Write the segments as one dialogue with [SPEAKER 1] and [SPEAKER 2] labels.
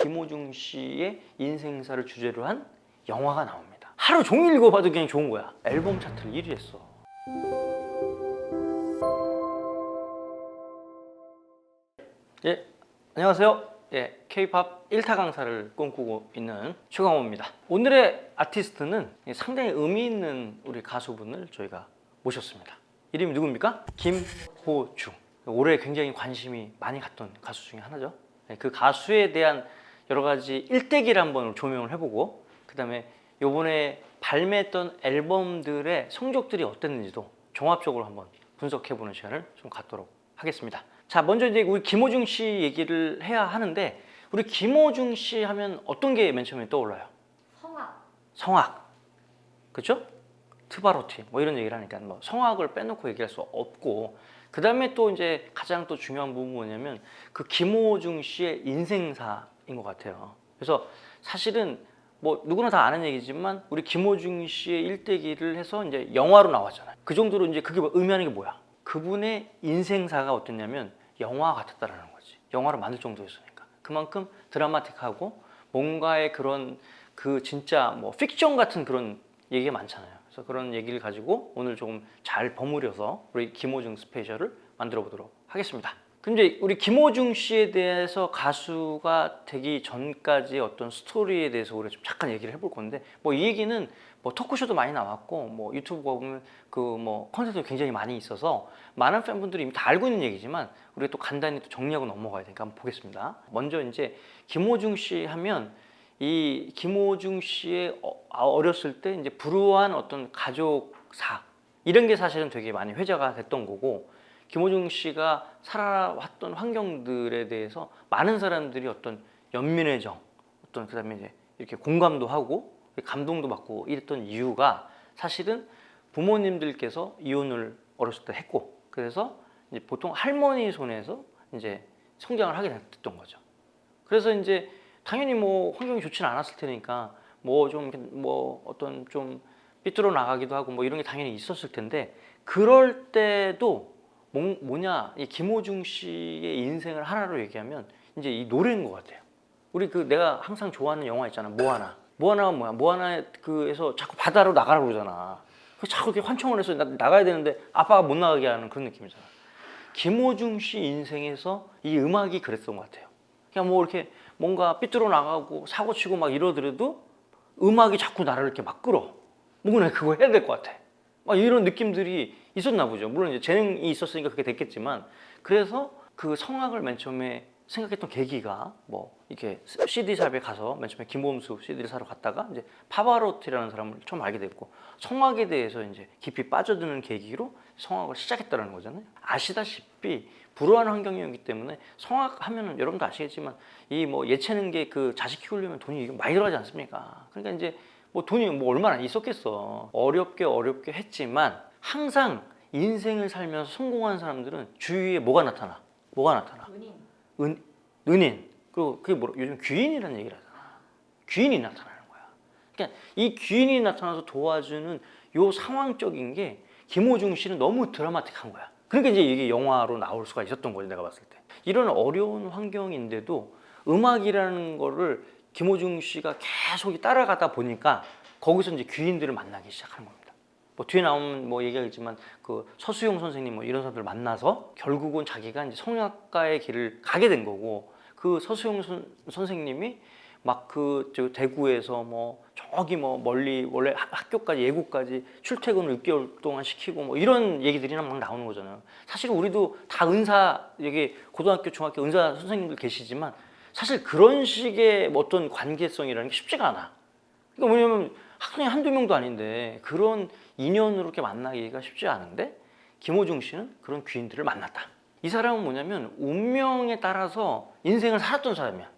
[SPEAKER 1] 김호중 씨의 인생사를 주제로 한 영화가 나옵니다. 하루 종일 읽어봐도 그냥 좋은 거야. 앨범 차트를 1위 했어. 예, 안녕하세요. 예, K-팝 1타 강사를 꿈꾸고 있는 최강호입니다. 오늘의 아티스트는 상당히 의미 있는 우리 가수분을 저희가 모셨습니다. 이름이 누굽니까? 김호중. 올해 굉장히 관심이 많이 갔던 가수 중에 하나죠. 그 가수에 대한 여러 가지 일대기를 한번 조명을 해보고, 그 다음에 요번에 발매했던 앨범들의 성적들이 어땠는지도 종합적으로 한번 분석해보는 시간을 좀 갖도록 하겠습니다. 자, 먼저 이제 우리 김호중 씨 얘기를 해야 하는데, 우리 김호중 씨 하면 어떤 게 맨 처음에 떠올라요? 성악. 그렇죠? 트바로티 뭐 이런 얘기를 하니까 뭐 성악을 빼놓고 얘기할 수 없고, 그 다음에 또 이제 가장 또 중요한 부분은 뭐냐면 그 김호중 씨의 인생사인 것 같아요. 그래서 사실은 뭐 누구나 다 아는 얘기지만 우리 김호중 씨의 일대기를 해서 이제 영화로 나왔잖아요. 그 정도로 이제 그게 의미하는 게 뭐야? 그분의 인생사가 어땠냐면 영화 같았다라는 거지. 영화로 만들 정도였으니까. 그만큼 드라마틱하고 뭔가의 그런 그 진짜 뭐 픽션 같은 그런 얘기가 많잖아요. 그래서 그런 얘기를 가지고 오늘 조금 잘 버무려서 우리 김호중 스페셜을 만들어 보도록 하겠습니다. 그럼 이제 우리 김호중 씨에 대해서 가수가 되기 전까지 어떤 스토리에 대해서 우리가 좀 잠깐 얘기를 해볼 건데, 뭐 이 얘기는 뭐 토크쇼도 많이 나왔고 뭐 유튜브 보면 그 뭐 컨텐츠도 굉장히 많이 있어서 많은 팬분들이 이미 다 알고 있는 얘기지만 우리가 또 간단히 또 정리하고 넘어가야 되니까 한번 보겠습니다. 먼저 이제 김호중 씨 하면 이 김호중 씨의 어렸을 때 이제 불우한 어떤 가족사 이런 게 사실은 되게 많이 회자가 됐던 거고, 김호중 씨가 살아왔던 환경들에 대해서 많은 사람들이 어떤 연민의 정, 어떤 그다음에 이제 이렇게 공감도 하고 감동도 받고 이랬던 이유가 사실은 부모님들께서 이혼을 어렸을 때 했고, 그래서 이제 보통 할머니 손에서 이제 성장을 하게 됐던 거죠. 그래서 이제 당연히 뭐 환경이 좋지는 않았을 테니까 뭐 좀 뭐 어떤 좀 삐뚤어 나가기도 하고 뭐 이런 게 당연히 있었을 텐데, 그럴 때도 뭐냐, 이 김호중 씨의 인생을 하나로 얘기하면 이제 이 노래인 것 같아요. 우리 그 내가 항상 좋아하는 영화 있잖아, 모아나. 모아나가 뭐야? 모아나 그에서 자꾸 바다로 나가라고 그러잖아. 자꾸 이렇게 환청을 해서 나가야 되는데 아빠가 못 나가게 하는 그런 느낌이잖아. 김호중 씨 인생에서 이 음악이 그랬던 것 같아요. 그냥 뭐 이렇게 뭔가 삐뚤어 나가고 사고 치고 막 이러더라도 음악이 자꾸 나를 이렇게 막 끌어. 뭔가 그거 해야 될 것 같아. 막 이런 느낌들이 있었나 보죠. 물론 이제 재능이 있었으니까 그렇게 됐겠지만, 그래서 그 성악을 맨 처음에 생각했던 계기가 뭐 이렇게 CD샵에 가서 맨 처음에 김범수 CD를 사러 갔다가 이제 파바로티라는 사람을 처음 알게 됐고, 성악에 대해서 이제 깊이 빠져드는 계기로 성악을 시작했다는 거잖아요. 아시다시피 불우한 환경이었기 때문에 성악 하면은 여러분도 아시겠지만 이 뭐 예체능계 그 자식 키우려면 돈이 많이 들어가지 않습니까? 그러니까 이제 뭐 돈이 뭐 얼마나 있었겠어. 어렵게 했지만 항상 인생을 살면서 성공한 사람들은 주위에 뭐가 나타나? 은인. 그리고 그게 뭐 요즘 귀인이라는 얘기를 하잖아. 귀인이 나타나는 거야. 그러니까 이 귀인이 나타나서 도와주는 요 상황적인 게 김호중 씨는 너무 드라마틱한 거야. 그러니까 이제 이게 영화로 나올 수가 있었던 거지, 내가 봤을 때. 이런 어려운 환경인데도 음악이라는 거를 김호중 씨가 계속 따라가다 보니까 거기서 이제 귀인들을 만나기 시작하는 겁니다. 뭐 뒤에 나오면 뭐 얘기하겠지만 그 서수용 선생님 뭐 이런 사람들 만나서 결국은 자기가 이제 성악가의 길을 가게 된 거고, 그 서수용 선생님이 막 그 대구에서 뭐 저기 뭐 멀리 원래 학교까지 예고까지 출퇴근을 6개월 동안 시키고 뭐 이런 얘기들이 막 나오는 거잖아요. 사실 우리도 다 은사, 여기 고등학교 중학교 은사 선생님들 계시지만 사실 그런 식의 어떤 관계성이라는 게 쉽지가 않아. 그러니까 뭐냐면 학생이 한두 명도 아닌데 그런 인연으로 이렇게 만나기가 쉽지 않은데, 김호중 씨는 그런 귀인들을 만났다. 이 사람은 뭐냐면 운명에 따라서 인생을 살았던 사람이야.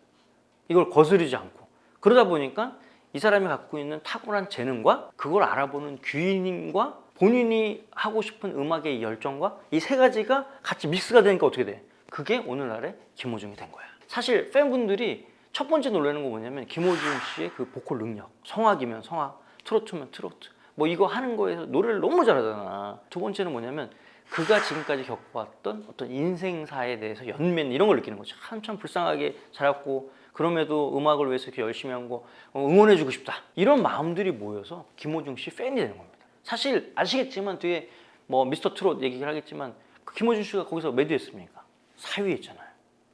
[SPEAKER 1] 이걸 거스르지 않고. 그러다 보니까 이 사람이 갖고 있는 탁월한 재능과 그걸 알아보는 귀인과 본인이 하고 싶은 음악의 열정과 이 세 가지가 같이 믹스가 되니까 어떻게 돼? 그게 오늘날의 김호중이 된 거야. 사실 팬분들이 첫 번째 놀라는 거 뭐냐면 김호중 씨의 그 보컬 능력. 성악이면 성악, 트로트면 트로트. 뭐 이거 하는 거에서 노래를 너무 잘하잖아. 두 번째는 뭐냐면 그가 지금까지 겪어왔던 어떤 인생사에 대해서 연민 이런 걸 느끼는 거죠. 참 불쌍하게 자랐고 그럼에도 음악을 위해서 이렇게 열심히 한 거 응원해주고 싶다. 이런 마음들이 모여서 김호중 씨 팬이 되는 겁니다. 사실 아시겠지만 뒤에 뭐 미스터 트롯 얘기를 하겠지만 그 김호중 씨가 거기서 몇 위였습니까? 4위에 있잖아요.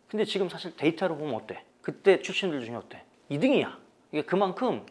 [SPEAKER 1] 근데 지금 사실 데이터로 보면 어때? 그때 출신들 중에 어때? 2등이야. 이게 그만큼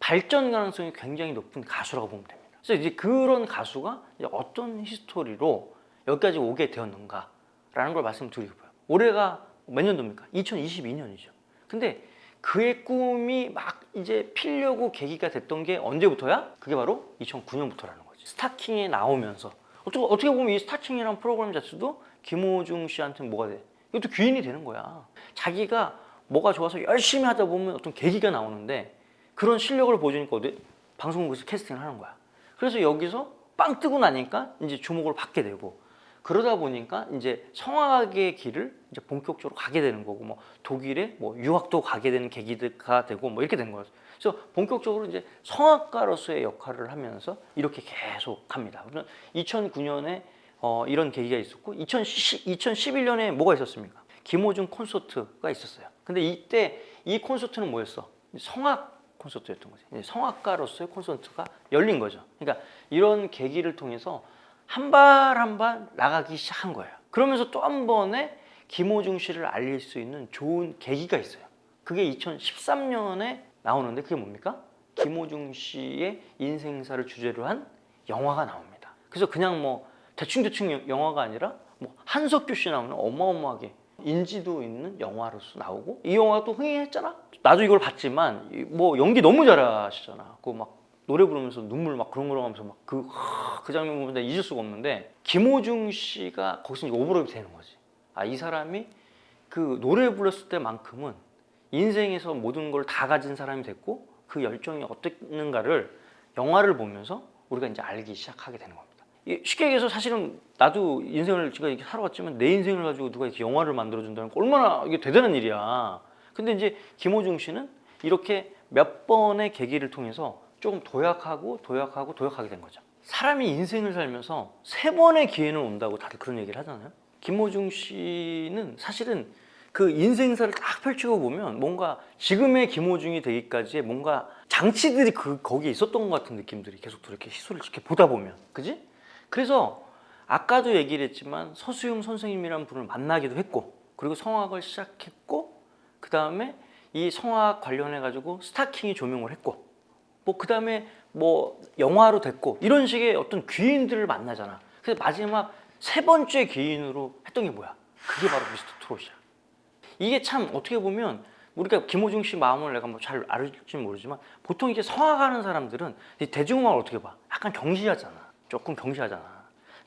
[SPEAKER 1] 발전 가능성이 굉장히 높은 가수라고 보면 됩니다. 그래서 이제 그런 가수가 이제 어떤 히스토리로 여기까지 오게 되었는가라는 걸 말씀드리고요. 올해가 몇 년도입니까? 2022년이죠. 근데 그의 꿈이 막 이제 피려고 계기가 됐던 게 언제부터야? 그게 바로 2009년부터라는 거지. 스타킹에 나오면서 어떻게 보면 이 스타킹이라는 프로그램 자체도 김호중 씨한테는 뭐가 돼? 이것도 귀인이 되는 거야. 자기가 뭐가 좋아서 열심히 하다 보면 어떤 계기가 나오는데 그런 실력을 보여주니까 어디 방송국에서 캐스팅을 하는 거야. 그래서 여기서 빵 뜨고 나니까 이제 주목을 받게 되고 그러다 보니까 이제 성악의 길을 이제 본격적으로 가게 되는 거고 뭐 독일에 뭐 유학도 가게 되는 계기가 되고 뭐 이렇게 된 거예요. 그래서 본격적으로 이제 성악가로서의 역할을 하면서 이렇게 계속 갑니다. 2009년에 이런 계기가 있었고 2011년에 뭐가 있었습니까? 김호중 콘서트가 있었어요. 근데 이때 이 콘서트는 뭐였어? 성악 콘서트였던 거지. 성악가로서의 콘서트가 열린 거죠. 그러니까 이런 계기를 통해서 한 발 한 발 나가기 시작한 거예요. 그러면서 또 한 번에 김호중 씨를 알릴 수 있는 좋은 계기가 있어요. 그게 2013년에 나오는데 그게 뭡니까? 김호중 씨의 인생사를 주제로 한 영화가 나옵니다. 그래서 그냥 뭐 대충 영화가 아니라 뭐 한석규 씨 나오는 어마어마하게 인지도 있는 영화로서 나오고 이 영화가 또 흥행했잖아. 나도 이걸 봤지만 뭐 연기 너무 잘하시잖아. 그 막 노래 부르면서 눈물 막 그렁그렁하면서 막 그 장면 보면 내가 잊을 수가 없는데 김호중 씨가 거기서 이제 오버랩이 되는 거지. 아, 이 사람이 그 노래 불렀을 때만큼은 인생에서 모든 걸 다 가진 사람이 됐고 그 열정이 어땠는가를 영화를 보면서 우리가 이제 알기 시작하게 되는 겁니다. 쉽게 얘기해서 사실은 나도 인생을 제가 이렇게 살아왔지만 내 인생을 가지고 누가 이렇게 영화를 만들어준다는 거 얼마나 이게 대단한 일이야. 근데 이제 김호중 씨는 이렇게 몇 번의 계기를 통해서 조금 도약하게 된 거죠. 사람이 인생을 살면서 3번의 기회는 온다고 다들 그런 얘기를 하잖아요. 김호중 씨는 사실은 그 인생사를 딱 펼치고 보면 뭔가 지금의 김호중이 되기까지의 뭔가 장치들이 거기에 있었던 것 같은 느낌들이 계속 이렇게 시소를 이렇게 보다 보면, 그지? 그래서 아까도 얘기를 했지만 서수용 선생님이라는 분을 만나기도 했고, 그리고 성악을 시작했고, 그 다음에 이 성악 관련해 가지고 스타킹이 조명을 했고, 뭐 그 다음에 뭐 영화로 됐고, 이런 식의 어떤 귀인들을 만나잖아. 그래서 마지막 3번째 귀인으로 했던 게 뭐야? 그게 바로 미스터 트롯이야. 이게 참 어떻게 보면 우리가 김호중 씨 마음을 내가 뭐 잘 알지는 모르지만 보통 이게 성악하는 사람들은 대중음악을 어떻게 봐? 약간 경시하잖아. 조금 경시하잖아.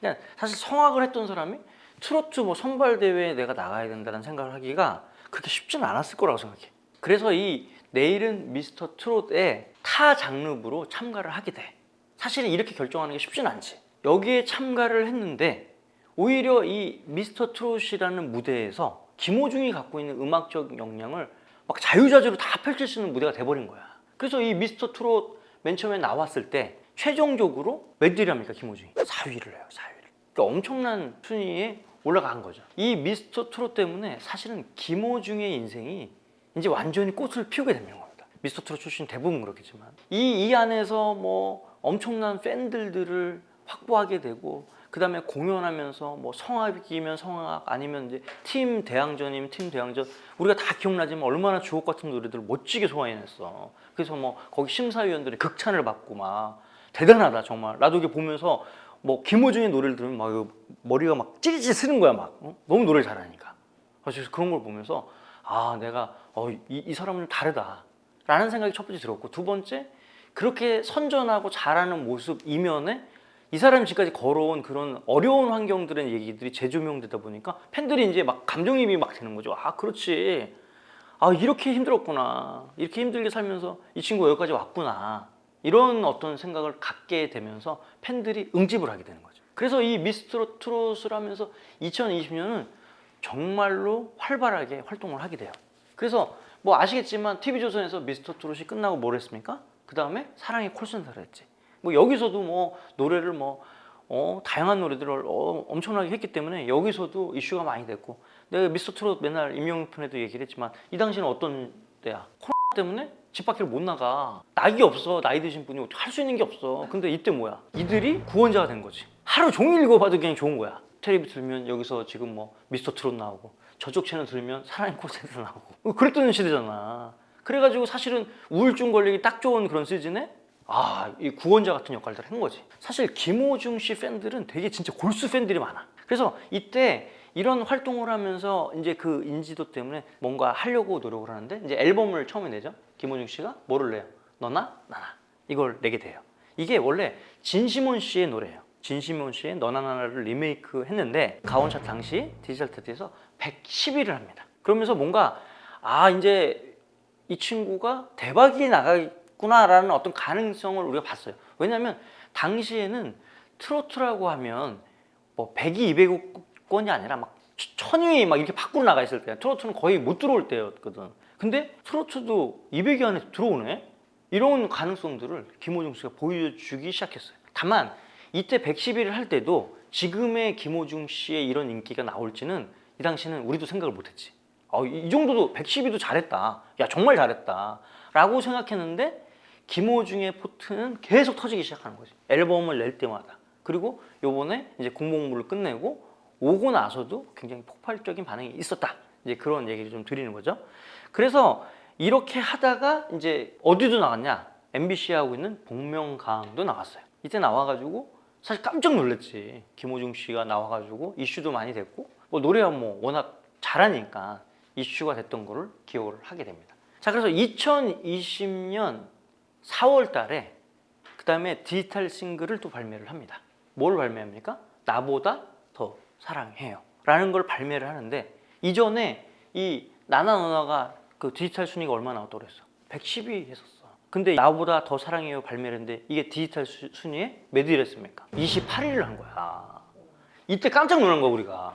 [SPEAKER 1] 그러니까 사실 성악을 했던 사람이 트로트 뭐 선발 대회에 내가 나가야 된다는 생각을 하기가 그렇게 쉽지는 않았을 거라고 생각해. 그래서 이 내일은 미스터 트롯의 타 장르부로 참가를 하게 돼. 사실은 이렇게 결정하는 게 쉽지는 않지. 여기에 참가를 했는데 오히려 이 미스터 트롯이라는 무대에서 김호중이 갖고 있는 음악적 역량을 막 자유자재로 다 펼칠 수 있는 무대가 돼버린 거야. 그래서 이 미스터 트롯 맨 처음에 나왔을 때 최종적으로 몇 위랍니까 김호중이? 4위를 해요. 4위를. 그러니까 엄청난 순위에 올라간 거죠. 이 미스터 트롯 때문에 사실은 김호중의 인생이 이제 완전히 꽃을 피우게 되는 겁니다. 미스터 트롯 출신 대부분 그렇겠지만 이 안에서 뭐 엄청난 팬들을 확보하게 되고, 그 다음에 공연하면서 뭐 성악이면 성악, 아니면 이제 팀 대항전이면 팀 대항전, 우리가 다 기억나지만 얼마나 주옥 같은 노래들을 멋지게 소화해냈어. 그래서 뭐 거기 심사위원들이 극찬을 받고 막 대단하다 정말. 나도 이게 보면서 뭐 김호중의 노래를 들으면 막 머리가 막 찌릿찌릿 쓰는 거야 막. 너무 노래를 잘하니까. 그래서 그런 걸 보면서 아, 내가 이 사람은 다르다 라는 생각이 첫 번째 들었고, 두 번째, 그렇게 선전하고 잘하는 모습 이면에 이 사람이 지금까지 걸어온 그런 어려운 환경들의 얘기들이 재조명되다 보니까 팬들이 이제 막 감정이입이 막 되는 거죠. 아, 그렇지. 아, 이렇게 힘들었구나. 이렇게 힘들게 살면서 이 친구가 여기까지 왔구나. 이런 어떤 생각을 갖게 되면서 팬들이 응집을 하게 되는 거죠. 그래서 이 미스터 트롯을 하면서 2020년은 정말로 활발하게 활동을 하게 돼요. 그래서 뭐 아시겠지만 TV조선에서 미스터 트롯이 끝나고 뭘 했습니까? 그 다음에 사랑의 콜센터를 했지. 뭐 여기서도 뭐 노래를 뭐 다양한 노래들을 엄청나게 했기 때문에 여기서도 이슈가 많이 됐고, 내가 미스터 트롯 맨날 임영웅편에도 얘기를 했지만 이 당시는 어떤 때야? 코로나 때문에 집 밖을 못 나가. 낙이 없어. 나이 드신 분이 할 수 있는 게 없어. 근데 이때 뭐야? 이들이 구원자가 된 거지. 하루 종일 읽어봐도 그냥 좋은 거야. 텔레비 들면 여기서 지금 뭐 미스터 트롯 나오고 저쪽 채널 들으면 사랑의 콘서트 나오고 그랬던 시대잖아. 그래가지고 사실은 우울증 걸리기 딱 좋은 그런 시즌에 이 구원자 같은 역할들을 한 거지. 사실 김호중 씨 팬들은 되게 진짜 골수 팬들이 많아. 그래서 이때 이런 활동을 하면서 이제 그 인지도 때문에 뭔가 하려고 노력을 하는데 이제 앨범을 처음에 내죠. 김호중 씨가 뭐를 내요? 너나 나나 이걸 내게 돼요. 이게 원래 진시몬 씨의 노래예요. 진시몬 씨의 너나 나나를 리메이크 했는데 가온샷 당시 디지털 차트에서 110위를 합니다. 그러면서 뭔가 이제 이 친구가 대박이 나가겠구나라는 어떤 가능성을 우리가 봤어요. 왜냐하면 당시에는 트로트라고 하면 뭐 100위, 200위권이 아니라 막 1000위 막 이렇게 밖으로 나가 있을 때야. 트로트는 거의 못 들어올 때였거든. 근데 트로트도 200위 안에 들어오네? 이런 가능성들을 김호중 씨가 보여주기 시작했어요. 다만 이때 110위를 할 때도 지금의 김호중 씨의 이런 인기가 나올지는 이 당시는 우리도 생각을 못했지. 이 정도도 110위도 잘했다. 야 정말 잘했다. 라고 생각했는데 김호중의 포트는 계속 터지기 시작하는 거지. 앨범을 낼 때마다. 그리고 요번에 이제 공복무를 끝내고 오고 나서도 굉장히 폭발적인 반응이 있었다. 이제 그런 얘기를 좀 드리는 거죠. 그래서 이렇게 하다가 이제 어디도 나갔냐? MBC에 하고 있는 복면가왕도 나왔어요. 이때 나와가지고 사실 깜짝 놀랐지. 김호중 씨가 나와가지고 이슈도 많이 됐고 뭐 노래가 뭐 워낙 잘하니까 이슈가 됐던 거를 기억을 하게 됩니다. 자, 그래서 2020년 4월 달에 그 다음에 디지털 싱글을 또 발매를 합니다. 뭘 발매합니까? 나보다 더 사랑해요 라는 걸 발매를 하는데 이전에 이 나나 너나가 그 디지털 순위가 얼마나 나왔다고 그랬어? 110위 했었어. 근데 나보다 더 사랑해요 발매를 했는데 이게 디지털 순위에 몇 위를 했습니까? 28위를 한 거야. 이때 깜짝 놀란 거야 우리가.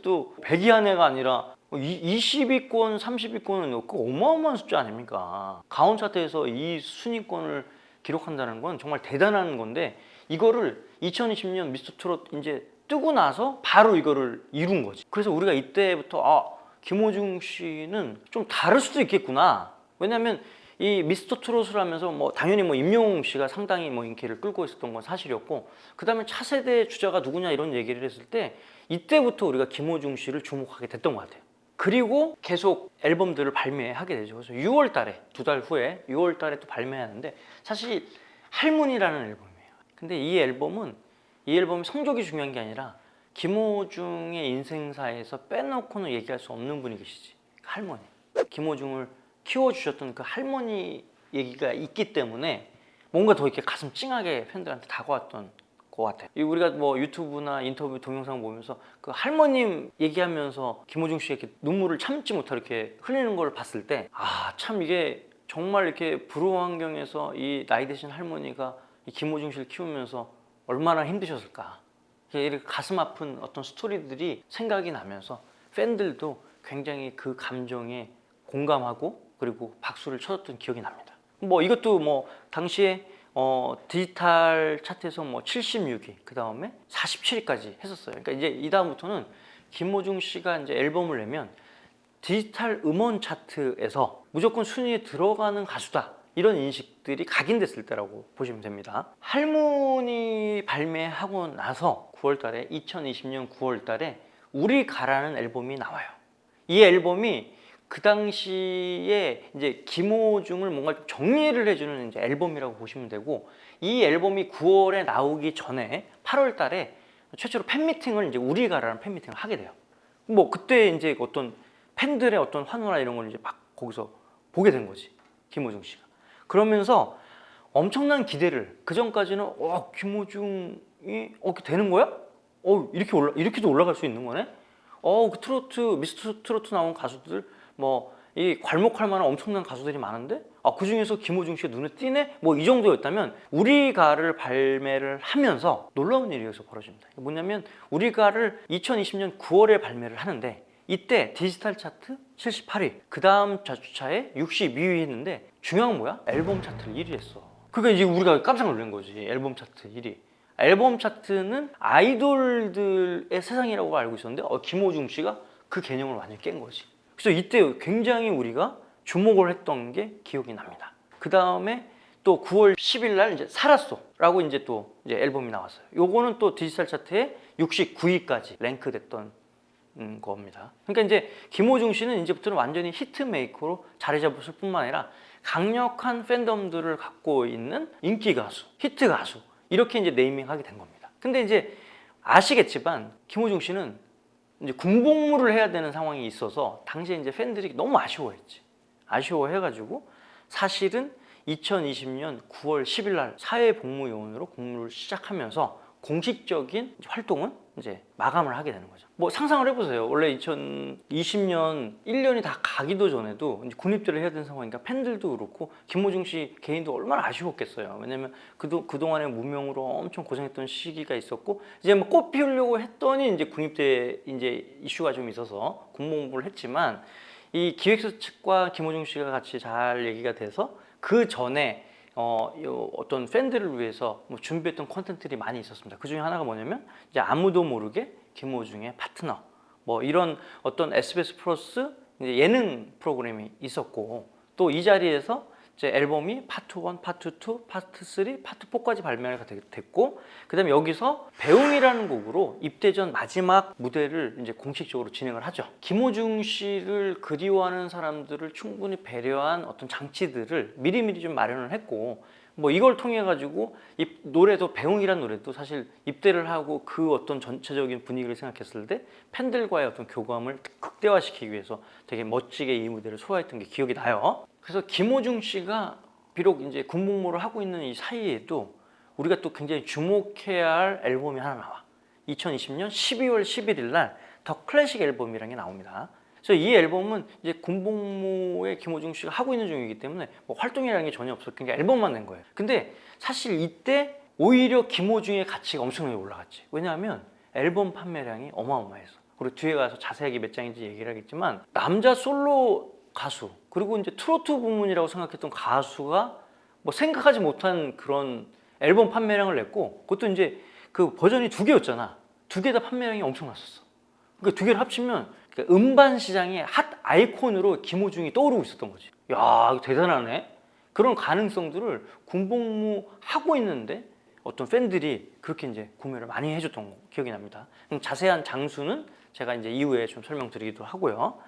[SPEAKER 1] 또 100위 안에가 아니라 20위권, 30위권은 그 어마어마한 숫자 아닙니까? 가온 차트에서 이 순위권을 기록한다는 건 정말 대단한 건데 이거를 2020년 미스터 트롯 이제 뜨고 나서 바로 이거를 이룬 거지. 그래서 우리가 이때부터 김호중 씨는 좀 다를 수도 있겠구나. 왜냐면 이 미스터 트롯을 하면서 뭐 당연히 뭐 임영웅 씨가 상당히 뭐 인기를 끌고 있었던 건 사실이었고 그 다음에 차세대 주자가 누구냐 이런 얘기를 했을 때 이때부터 우리가 김호중 씨를 주목하게 됐던 것 같아요. 그리고 계속 앨범들을 발매하게 되죠. 그래서 6월 달에 2달 후에 6월 달에 또 발매하는데 사실 할머니라는 앨범이에요. 근데 이 앨범이 성적이 중요한 게 아니라 김호중의 인생사에서 빼놓고는 얘기할 수 없는 분이 계시지. 할머니. 김호중을 키워주셨던 그 할머니 얘기가 있기 때문에 뭔가 더 이렇게 가슴 찡하게 팬들한테 다가왔던 것 같아요. 우리가 뭐 유튜브나 인터뷰 동영상 보면서 그 할머님 얘기하면서 김호중 씨가 이렇게 눈물을 참지 못하고 이렇게 흘리는 걸 봤을 때 참 이게 정말 이렇게 불우한 환경에서 이 나이 드신 할머니가 이 김호중 씨를 키우면서 얼마나 힘드셨을까. 이렇게 가슴 아픈 어떤 스토리들이 생각이 나면서 팬들도 굉장히 그 감정에 공감하고 그리고 박수를 쳐줬던 기억이 납니다. 뭐 이것도 뭐 당시에 디지털 차트에서 뭐 76위, 그 다음에 47위까지 했었어요. 그러니까 이제 이 다음부터는 김호중 씨가 이제 앨범을 내면 디지털 음원 차트에서 무조건 순위에 들어가는 가수다. 이런 인식들이 각인됐을 때라고 보시면 됩니다. 할머니 발매하고 나서 9월달에 2020년 9월달에 우리 가라는 앨범이 나와요. 이 앨범이 그 당시에 이제 김호중을 뭔가 좀 정리를 해주는 이제 앨범이라고 보시면 되고 이 앨범이 9월에 나오기 전에 8월달에 최초로 팬미팅을 이제 우리 가라는 팬미팅을 하게 돼요. 뭐 그때 이제 어떤 팬들의 어떤 환호나 이런 걸 이제 막 거기서 보게 된 거지 김호중 씨가. 그러면서 엄청난 기대를 그 전까지는 김호중이 이렇게 되는 거야? 이렇게도 올라갈 수 있는 거네? 그 트로트 미스터 트로트 나온 가수들 뭐 이 괄목할 만한 엄청난 가수들이 많은데 그 중에서 김호중 씨가 눈에 띄네? 뭐 이 정도였다면 우리가를 발매를 하면서 놀라운 일이 여기서 벌어집니다. 뭐냐면 우리가를 2020년 9월에 발매를 하는데 이때 디지털 차트 78위 그 다음 주차에 62위 했는데 중요한 건 뭐야? 앨범 차트를 1위 했어. 그러니까 이제 우리가 깜짝 놀란 거지. 앨범 차트 1위. 앨범 차트는 아이돌들의 세상이라고 알고 있었는데 김호중 씨가 그 개념을 완전히 깬 거지. 그래서 이때 굉장히 우리가 주목을 했던 게 기억이 납니다. 그 다음에 또 9월 10일 날 이제 살았어라고 이제 또 이제 앨범이 나왔어요. 요거는 또 디지털 차트에 69위까지 랭크됐던 겁니다. 그러니까 이제 김호중 씨는 이제부터는 완전히 히트메이커로 자리 잡았을 뿐만 아니라 강력한 팬덤들을 갖고 있는 인기 가수, 히트 가수 이렇게 이제 네이밍하게 된 겁니다. 근데 이제 아시겠지만 김호중 씨는 이제 군복무를 해야 되는 상황이 있어서 당시에 이제 팬들이 너무 아쉬워했지. 아쉬워해가지고 사실은 2020년 9월 10일 날 사회복무요원으로 복무를 시작하면서 공식적인 활동은 이제 마감을 하게 되는 거죠. 뭐 상상을 해보세요. 원래 2020년 1년이 다 가기도 전에도 이제 군입대를 해야 되는 상황이니까 팬들도 그렇고 김호중 씨 개인도 얼마나 아쉬웠겠어요. 왜냐면 그동안에 무명으로 엄청 고생했던 시기가 있었고 이제 뭐 꽃 피우려고 했더니 이제 군입대 이제 이슈가 좀 있어서 군복무를 했지만 이 기획사 측과 김호중 씨가 같이 잘 얘기가 돼서 그 전에 어떤 팬들을 위해서 뭐 준비했던 콘텐츠들이 많이 있었습니다. 그 중에 하나가 뭐냐면 이제 아무도 모르게 김호중의 파트너 뭐 이런 어떤 SBS 플러스 이제 예능 프로그램이 있었고 또 이 자리에서 이제 앨범이 파트 1, 파트 2, 파트 3, 파트 4까지 발매가 됐고 그다음에 여기서 배웅이라는 곡으로 입대 전 마지막 무대를 이제 공식적으로 진행을 하죠. 김호중 씨를 그리워하는 사람들을 충분히 배려한 어떤 장치들을 미리미리 좀 마련을 했고 뭐 이걸 통해 가지고 이 노래도 배웅이라는 노래도 사실 입대를 하고 그 어떤 전체적인 분위기를 생각했을 때 팬들과의 어떤 교감을 극대화시키기 위해서 되게 멋지게 이 무대를 소화했던 게 기억이 나요. 그래서 김호중 씨가 비록 이제 군복무를 하고 있는 이 사이에도 우리가 또 굉장히 주목해야 할 앨범이 하나 나와. 2020년 12월 11일 날 더 클래식 앨범이라는 게 나옵니다. 그래서 이 앨범은 이제 군복무에 김호중 씨가 하고 있는 중이기 때문에 뭐 활동이라는 게 전혀 없었고 그냥 앨범만 낸 거예요. 근데 사실 이때 오히려 김호중의 가치가 엄청나게 올라갔지. 왜냐하면 앨범 판매량이 어마어마해서. 그리고 뒤에 가서 자세하게 몇 장인지 얘기를 하겠지만 남자 솔로 가수 그리고 이제 트로트 부문이라고 생각했던 가수가 뭐 생각하지 못한 그런 앨범 판매량을 냈고 그것도 이제 그 버전이 두 개였잖아. 두 개 다 판매량이 엄청났었어. 그러니까 두 개를 합치면 음반 시장의 핫 아이콘으로 김호중이 떠오르고 있었던 거지. 야, 이거 대단하네. 그런 가능성들을 군복무하고 있는데 어떤 팬들이 그렇게 이제 구매를 많이 해줬던 기억이 납니다. 자세한 장수는 제가 이제 이후에 좀 설명드리기도 하고요.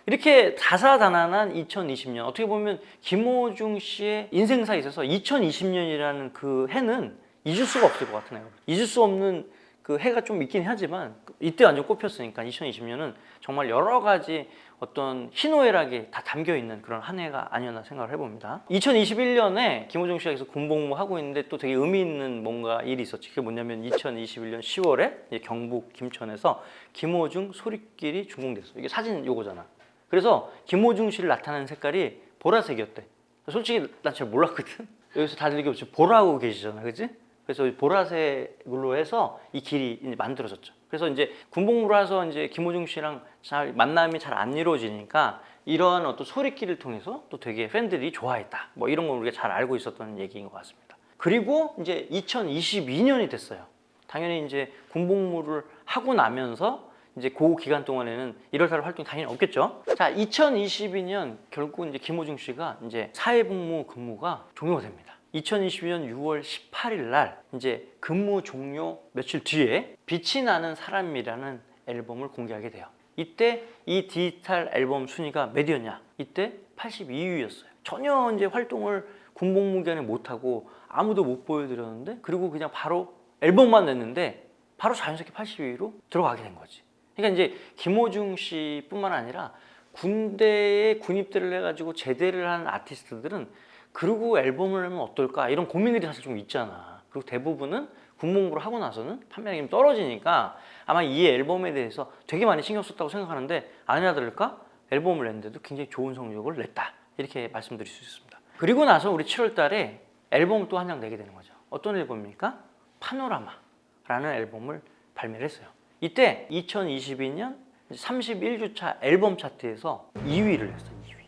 [SPEAKER 1] 이렇게 다사다난한 2020년 어떻게 보면 김호중 씨의 인생사에 있어서 2020년이라는 그 해는 잊을 수가 없을 것 같아요. 잊을 수 없는 그 해가 좀 있긴 하지만 이때 완전 꼽혔으니까 2020년은 정말 여러 가지 어떤 희노애락이 다 담겨 있는 그런 한 해가 아니었나 생각을 해봅니다. 2021년에 김호중 씨가 계속 군복무 하고 있는데 또 되게 의미 있는 뭔가 일이 있었지. 그게 뭐냐면 2021년 10월에 경북 김천에서 김호중 소리끼리 준공됐어. 이게 사진 요거잖아. 그래서 김호중 씨를 나타내는 색깔이 보라색이었대. 솔직히 난 잘 몰랐거든. 여기서 다들 이게 지금 보라고 계시잖아, 그치? 그래서 보라색으로 해서 이 길이 이제 만들어졌죠. 그래서 이제 군복무를 해서 이제 김호중 씨랑 잘 만남이 잘 안 이루어지니까 이러한 어떤 소리끼를 통해서 또 되게 팬들이 좋아했다. 뭐 이런 걸 우리가 잘 알고 있었던 얘기인 것 같습니다. 그리고 이제 2022년이 됐어요. 당연히 이제 군복무를 하고 나면서 이제 그 기간 동안에는 1월달 활동이 당연히 없겠죠. 자, 2022년 결국 이제 김호중 씨가 이제 사회복무 근무가 종료가 됩니다. 2022년 6월 18일 날 이제 근무 종료 며칠 뒤에 빛이 나는 사람이라는 앨범을 공개하게 돼요. 이때 이 디지털 앨범 순위가 몇이었냐? 이때 82위였어요. 전혀 이제 활동을 군복무 기간에 못하고 아무도 못 보여드렸는데 그리고 그냥 바로 앨범만 냈는데 바로 자연스럽게 82위로 들어가게 된 거지. 그러니까 이제 김호중 씨뿐만 아니라 군대에 군입대를 해가지고 제대를 한 아티스트들은 그리고 앨범을 하면 어떨까 이런 고민들이 사실 좀 있잖아. 그리고 대부분은 군복무를 하고 나서는 판매량이 떨어지니까 아마 이 앨범에 대해서 되게 많이 신경 썼다고 생각하는데 아니나 다를까 앨범을 냈는데도 굉장히 좋은 성적을 냈다 이렇게 말씀드릴 수 있습니다. 그리고 나서 우리 7월 달에 앨범을 또 한 장 내게 되는 거죠. 어떤 앨범입니까? 파노라마라는 앨범을 발매를 했어요. 이때 2022년 31주차 앨범 차트에서 2위를 했어요. 2위.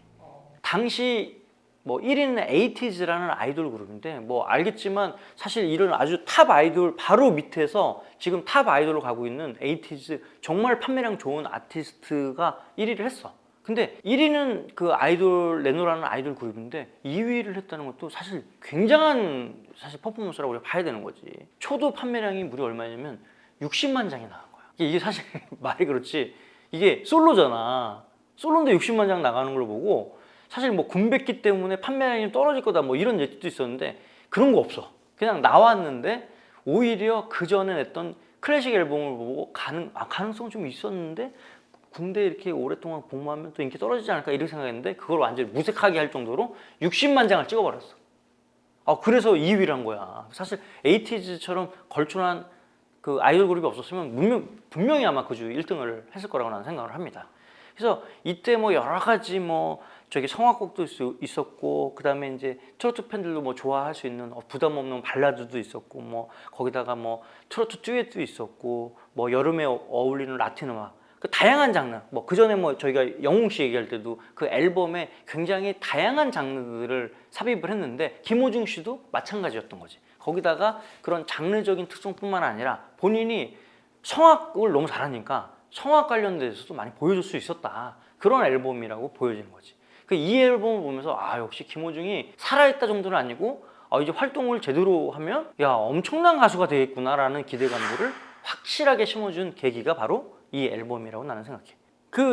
[SPEAKER 1] 당시 뭐 1위는 에이티즈라는 아이돌 그룹인데 뭐 알겠지만 사실 이런 아주 탑 아이돌 바로 밑에서 지금 탑 아이돌로 가고 있는 에이티즈 정말 판매량 좋은 아티스트가 1위를 했어. 근데 1위는 그 아이돌 레노라는 아이돌 그룹인데 2위를 했다는 것도 사실 굉장한 사실 퍼포먼스라고 우리가 봐야 되는 거지. 초도 판매량이 무려 얼마냐면 60만 장이 나간 거야. 이게 사실 말이 그렇지. 이게 솔로잖아. 솔로인데 60만 장 나가는 걸 보고 사실 뭐 군백기 때문에 판매량이 떨어질 거다 뭐 이런 얘기도 있었는데 그런 거 없어. 그냥 나왔는데 오히려 그 전에 냈던 클래식 앨범을 보고 가능성은 좀 있었는데 군대에 이렇게 오랫동안 복무하면 또 인기 떨어지지 않을까 이렇게 생각했는데 그걸 완전히 무색하게 할 정도로 60만 장을 찍어버렸어. 그래서 2위를 한 거야. 사실 에이티즈처럼 걸출한 그 아이돌 그룹이 없었으면 분명히 아마 그 주 1등을 했을 거라고 나는 생각을 합니다. 그래서 이때 뭐 여러 가지 뭐 저기 성악곡도 있었고 그다음에 이제 트로트 팬들도 뭐 좋아할 수 있는 부담 없는 발라드도 있었고 뭐 거기다가 뭐 트로트 듀엣도 있었고 뭐 여름에 어울리는 라틴 음악 그 다양한 장르 뭐 그 전에 뭐 저희가 영웅 씨 얘기할 때도 그 앨범에 굉장히 다양한 장르들을 삽입을 했는데 김호중 씨도 마찬가지였던 거지. 거기다가 그런 장르적인 특성뿐만 아니라 본인이 성악을 너무 잘하니까 성악 관련돼서도 많이 보여줄 수 있었다. 그런 앨범이라고 보여지는 거지. 이 앨범을 보면서 역시 김호중이 살아있다 정도는 아니고 이제 활동을 제대로 하면 야 엄청난 가수가 되겠구나라는 기대감들을 확실하게 심어준 계기가 바로 이 앨범이라고 나는 생각해.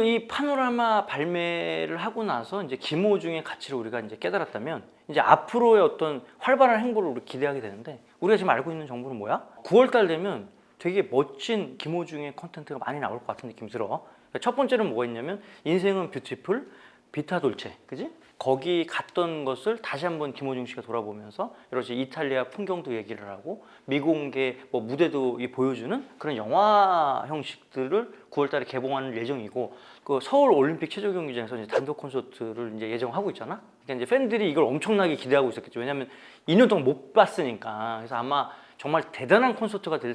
[SPEAKER 1] 이 파노라마 발매를 하고 나서 이제 김호중의 가치를 우리가 이제 깨달았다면 이제 앞으로의 어떤 활발한 행보를 우리 기대하게 되는데 우리가 지금 알고 있는 정보는 뭐야? 9월달 되면 되게 멋진 김호중의 콘텐츠가 많이 나올 것 같은 느낌이 들어. 첫 번째는 뭐가 있냐면 인생은 뷰티풀, 비타 돌체, 그지? 거기 갔던 것을 다시 한번 김호중 씨가 돌아보면서 여러 가지 이탈리아 풍경도 얘기를 하고 미공개 뭐 무대도 보여주는 그런 영화 형식들을 9월달에 개봉하는 예정이고 그 서울 올림픽 체조 경기장에서 이제 단독 콘서트를 이제 예정하고 있잖아. 그러니까 이제 팬들이 이걸 엄청나게 기대하고 있었겠죠. 왜냐하면 2년 동안 못 봤으니까. 그래서 아마 정말 대단한 콘서트가 될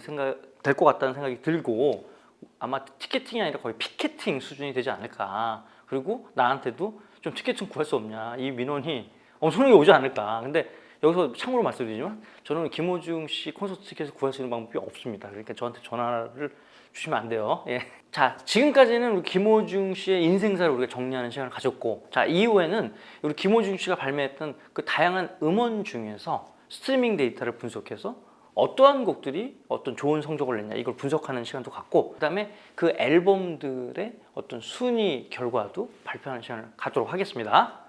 [SPEAKER 1] 것 같다는 생각이 들고 아마 티켓팅이 아니라 거의 피켓팅 수준이 되지 않을까. 그리고 나한테도 좀 티켓 좀 구할 수 없냐 이 민원이 엄청나게 오지 않을까. 근데 여기서 참고로 말씀드리지만 저는 김호중 씨 콘서트 티켓을 구할 수 있는 방법이 없습니다. 그러니까 저한테 전화를 주시면 안 돼요. 예. 자, 지금까지는 우리 김호중 씨의 인생사를 우리가 정리하는 시간을 가졌고 자 이후에는 우리 김호중 씨가 발매했던 그 다양한 음원 중에서 스트리밍 데이터를 분석해서 어떠한 곡들이 어떤 좋은 성적을 냈냐 이걸 분석하는 시간도 갖고 그다음에 그 앨범들의 어떤 순위 결과도 발표하는 시간을 갖도록 하겠습니다.